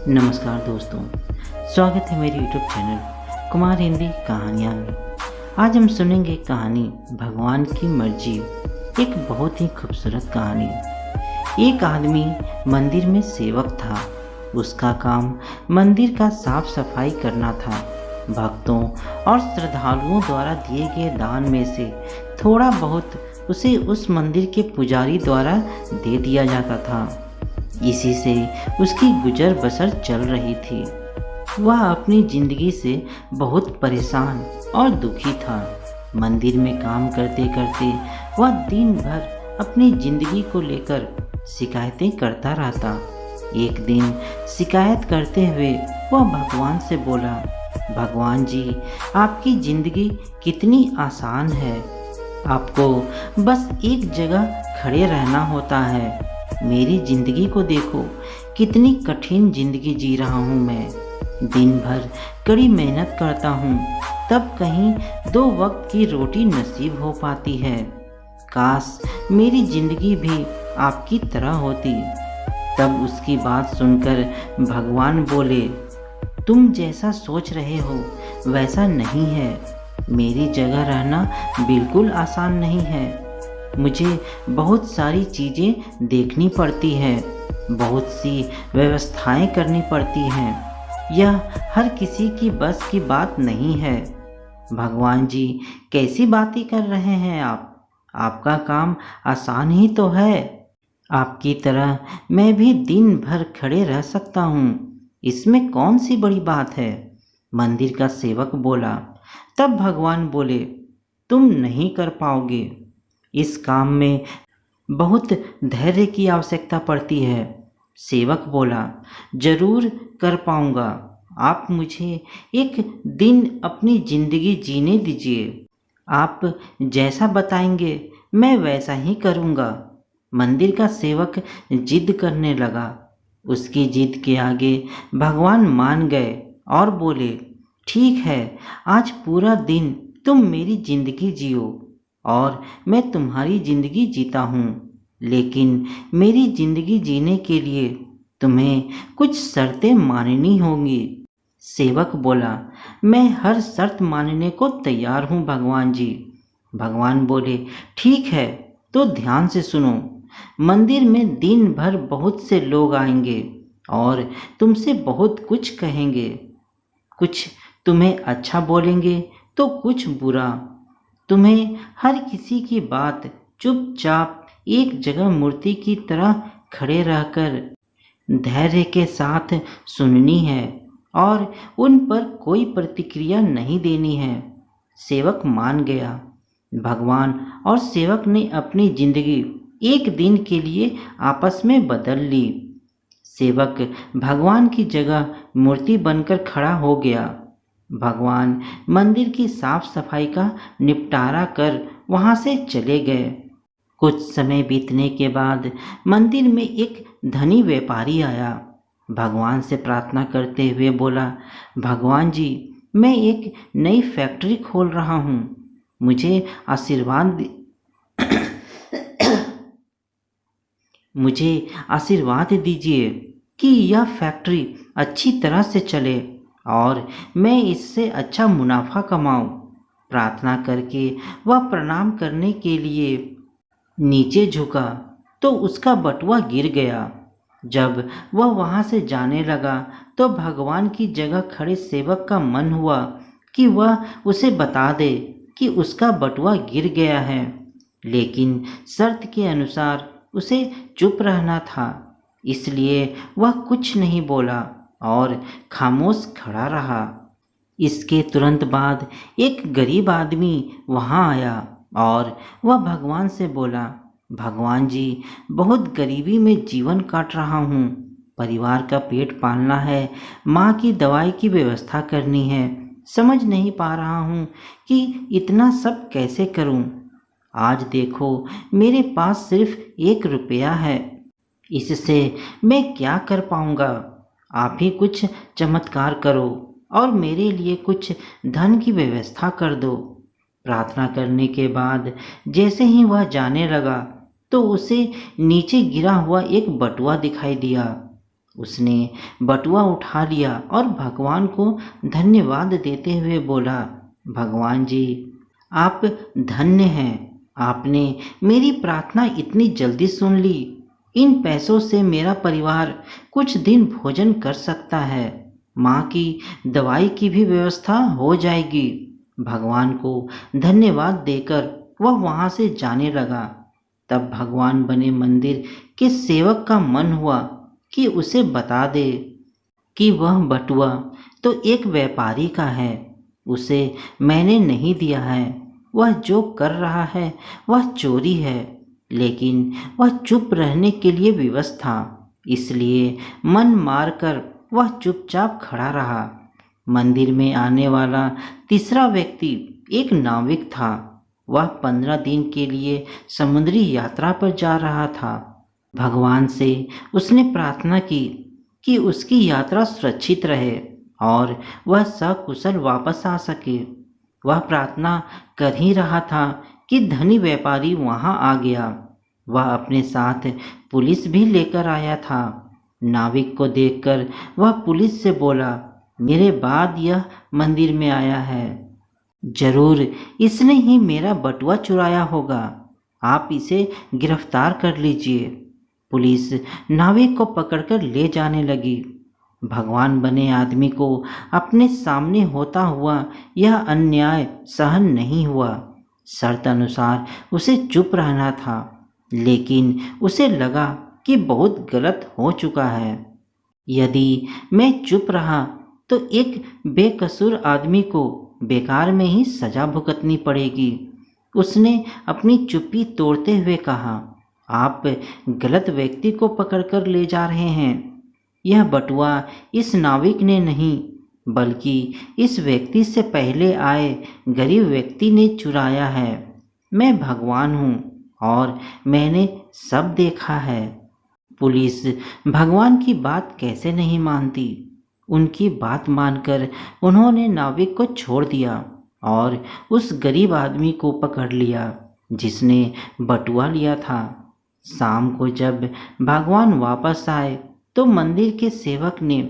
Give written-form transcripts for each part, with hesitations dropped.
नमस्कार दोस्तों, स्वागत है मेरे यूट्यूब चैनल कुमार हिंदी कहानियाँ में। आज हम सुनेंगे कहानी भगवान की मर्जी। एक बहुत ही खूबसूरत कहानी। एक आदमी मंदिर में सेवक था। उसका काम मंदिर का साफ सफाई करना था। भक्तों और श्रद्धालुओं द्वारा दिए गए दान में से थोड़ा बहुत उसे उस मंदिर के पुजारी द्वारा दे दिया जाता था। इसी से उसकी गुजर बसर चल रही थी। वह अपनी जिंदगी से बहुत परेशान और दुखी था। मंदिर में काम करते करते वह दिन भर अपनी जिंदगी को लेकर शिकायतें करता रहता। एक दिन शिकायत करते हुए वह भगवान से बोला, भगवान जी, आपकी जिंदगी कितनी आसान है। आपको बस एक जगह खड़े रहना होता है। मेरी जिंदगी को देखो, कितनी कठिन जिंदगी जी रहा हूँ मैं। दिन भर कड़ी मेहनत करता हूँ, तब कहीं 2 वक्त की रोटी नसीब हो पाती है। काश मेरी जिंदगी भी आपकी तरह होती। तब उसकी बात सुनकर भगवान बोले, तुम जैसा सोच रहे हो वैसा नहीं है। मेरी जगह रहना बिल्कुल आसान नहीं है। मुझे बहुत सारी चीज़ें देखनी पड़ती है, बहुत सी व्यवस्थाएं करनी पड़ती हैं। यह हर किसी की बस की बात नहीं है। भगवान जी, कैसी बातें कर रहे हैं आप? आपका काम आसान ही तो है। आपकी तरह मैं भी दिन भर खड़े रह सकता हूँ। इसमें कौन सी बड़ी बात है? मंदिर का सेवक बोला। तब भगवान बोले, तुम नहीं कर पाओगे। इस काम में बहुत धैर्य की आवश्यकता पड़ती है। सेवक बोला, जरूर कर पाऊंगा। आप मुझे एक दिन अपनी जिंदगी जीने दीजिए। आप जैसा बताएंगे मैं वैसा ही करूंगा। मंदिर का सेवक जिद करने लगा। उसकी जिद के आगे भगवान मान गए और बोले, ठीक है, आज पूरा दिन तुम मेरी जिंदगी जियो और मैं तुम्हारी ज़िंदगी जीता हूँ। लेकिन मेरी ज़िंदगी जीने के लिए तुम्हें कुछ शर्तें माननी होंगी। सेवक बोला, मैं हर शर्त मानने को तैयार हूँ भगवान जी। भगवान बोले, ठीक है, तो ध्यान से सुनो। मंदिर में दिन भर बहुत से लोग आएंगे और तुमसे बहुत कुछ कहेंगे। कुछ तुम्हें अच्छा बोलेंगे तो कुछ बुरा। तुम्हें हर किसी की बात चुपचाप एक जगह मूर्ति की तरह खड़े रहकर धैर्य के साथ सुननी है और उन पर कोई प्रतिक्रिया नहीं देनी है। सेवक मान गया। भगवान और सेवक ने अपनी जिंदगी एक दिन के लिए आपस में बदल ली। सेवक भगवान की जगह मूर्ति बनकर खड़ा हो गया। भगवान मंदिर की साफ सफाई का निपटारा कर वहां से चले गए। कुछ समय बीतने के बाद मंदिर में एक धनी व्यापारी आया। भगवान से प्रार्थना करते हुए बोला, भगवान जी, मैं एक नई फैक्ट्री खोल रहा हूँ। मुझे आशीर्वाद दीजिए कि यह फैक्ट्री अच्छी तरह से चले और मैं इससे अच्छा मुनाफा कमाऊं। प्रार्थना करके वह प्रणाम करने के लिए नीचे झुका तो उसका बटुआ गिर गया। जब वह वहां से जाने लगा तो भगवान की जगह खड़े सेवक का मन हुआ कि वह उसे बता दे कि उसका बटुआ गिर गया है, लेकिन शर्त के अनुसार उसे चुप रहना था। इसलिए वह कुछ नहीं बोला और खामोश खड़ा रहा। इसके तुरंत बाद एक गरीब आदमी वहां आया और वह भगवान से बोला, भगवान जी, बहुत गरीबी में जीवन काट रहा हूँ। परिवार का पेट पालना है, माँ की दवाई की व्यवस्था करनी है। समझ नहीं पा रहा हूँ कि इतना सब कैसे करूँ। आज देखो, मेरे पास सिर्फ 1 रुपया है। इससे मैं क्या कर पाऊँगा? आप ही कुछ चमत्कार करो और मेरे लिए कुछ धन की व्यवस्था कर दो। प्रार्थना करने के बाद जैसे ही वह जाने लगा तो उसे नीचे गिरा हुआ एक बटुआ दिखाई दिया। उसने बटुआ उठा लिया और भगवान को धन्यवाद देते हुए बोला, भगवान जी, आप धन्य हैं। आपने मेरी प्रार्थना इतनी जल्दी सुन ली। इन पैसों से मेरा परिवार कुछ दिन भोजन कर सकता है। माँ की दवाई की भी व्यवस्था हो जाएगी। भगवान को धन्यवाद देकर वह वहाँ से जाने लगा। तब भगवान बने मंदिर के सेवक का मन हुआ कि उसे बता दे कि वह बटुआ तो एक व्यापारी का है, उसे मैंने नहीं दिया है। वह जो कर रहा है वह चोरी है, लेकिन वह चुप रहने के लिए विवश था, इसलिए मन मारकर वह चुपचाप खड़ा रहा। मंदिर में आने वाला तीसरा व्यक्ति एक नाविक था। वह 15 दिन के लिए समुद्री यात्रा पर जा रहा था। भगवान से उसने प्रार्थना की कि उसकी यात्रा सुरक्षित रहे और वह सकुशल वापस आ सके। वह प्रार्थना कर ही रहा था कि धनी व्यापारी वहां आ गया। वह अपने साथ पुलिस भी लेकर आया था। नाविक को देखकर वह पुलिस से बोला, मेरे बाद यह मंदिर में आया है, जरूर इसने ही मेरा बटुआ चुराया होगा। आप इसे गिरफ्तार कर लीजिए। पुलिस नाविक को पकड़कर ले जाने लगी। भगवान बने आदमी को अपने सामने होता हुआ यह अन्याय सहन नहीं हुआ। शर्त अनुसार उसे चुप रहना था, लेकिन उसे लगा कि बहुत गलत हो चुका है। यदि मैं चुप रहा तो एक बेकसूर आदमी को बेकार में ही सजा भुगतनी पड़ेगी। उसने अपनी चुप्पी तोड़ते हुए कहा, आप गलत व्यक्ति को पकड़कर ले जा रहे हैं। यह बटुआ इस नाविक ने नहीं, बल्कि इस व्यक्ति से पहले आए गरीब व्यक्ति ने चुराया है। मैं भगवान हूँ और मैंने सब देखा है। पुलिस भगवान की बात कैसे नहीं मानती। उनकी बात मानकर उन्होंने नाविक को छोड़ दिया और उस गरीब आदमी को पकड़ लिया जिसने बटुआ लिया था। शाम को जब भगवान वापस आए तो मंदिर के सेवक ने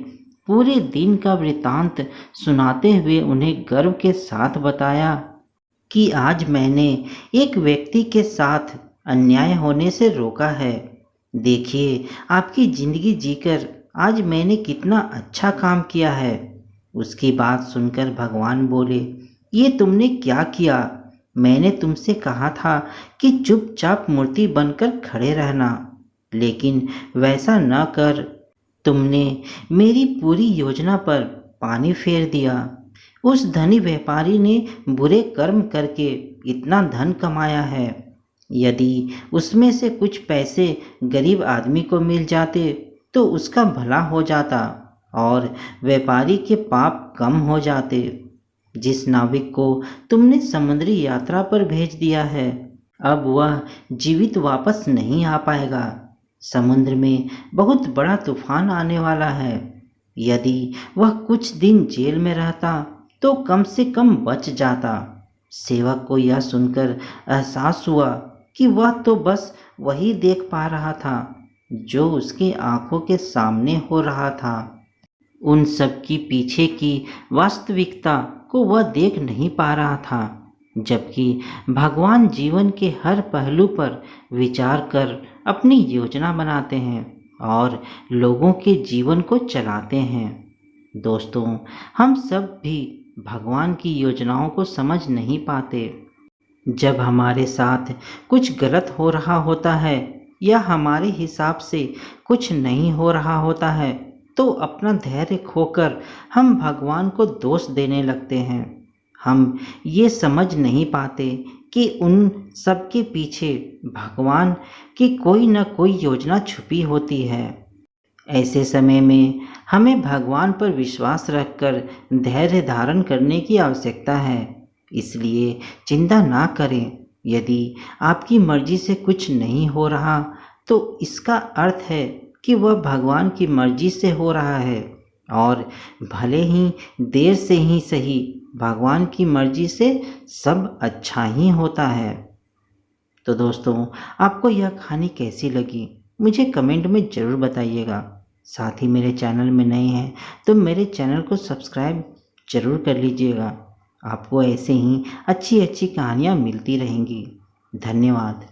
पूरे दिन का वृतांत सुनाते हुए उन्हें गर्व के साथ बताया कि आज मैंने एक व्यक्ति के साथ अन्याय होने से रोका है। देखिए, आपकी जिंदगी जीकर आज मैंने कितना अच्छा काम किया है। उसकी बात सुनकर भगवान बोले, ये तुमने क्या किया? मैंने तुमसे कहा था कि चुपचाप मूर्ति बनकर खड़े रहना, लेकिन वैसा न कर। तुमने मेरी पूरी योजना पर पानी फेर दिया। उस धनी व्यापारी ने बुरे कर्म करके इतना धन कमाया है। यदि उसमें से कुछ पैसे गरीब आदमी को मिल जाते तो उसका भला हो जाता और व्यापारी के पाप कम हो जाते। जिस नाविक को तुमने समुद्री यात्रा पर भेज दिया है, अब वह जीवित वापस नहीं आ पाएगा। समुद्र में बहुत बड़ा तूफान आने वाला है। यदि वह कुछ दिन जेल में रहता तो कम से कम बच जाता। सेवक को यह सुनकर एहसास हुआ कि वह तो बस वही देख पा रहा था जो उसकी आंखों के सामने हो रहा था। उन सब की पीछे की वास्तविकता को वह देख नहीं पा रहा था, जबकि भगवान जीवन के हर पहलू पर विचार कर अपनी योजना बनाते हैं और लोगों के जीवन को चलाते हैं। दोस्तों, हम सब भी भगवान की योजनाओं को समझ नहीं पाते। जब हमारे साथ कुछ गलत हो रहा होता है या हमारे हिसाब से कुछ नहीं हो रहा होता है तो अपना धैर्य खोकर हम भगवान को दोष देने लगते हैं। हम ये समझ नहीं पाते कि उन सब के पीछे भगवान की कोई न कोई योजना छुपी होती है। ऐसे समय में हमें भगवान पर विश्वास रखकर धैर्य धारण करने की आवश्यकता है। इसलिए चिंता ना करें। यदि आपकी मर्जी से कुछ नहीं हो रहा तो इसका अर्थ है कि वह भगवान की मर्जी से हो रहा है, और भले ही देर से ही सही, भगवान की मर्जी से सब अच्छा ही होता है। तो दोस्तों, आपको यह कहानी कैसी लगी मुझे कमेंट में ज़रूर बताइएगा। साथ ही मेरे चैनल में नए हैं तो मेरे चैनल को सब्सक्राइब ज़रूर कर लीजिएगा। आपको ऐसे ही अच्छी अच्छी कहानियाँ मिलती रहेंगी। धन्यवाद।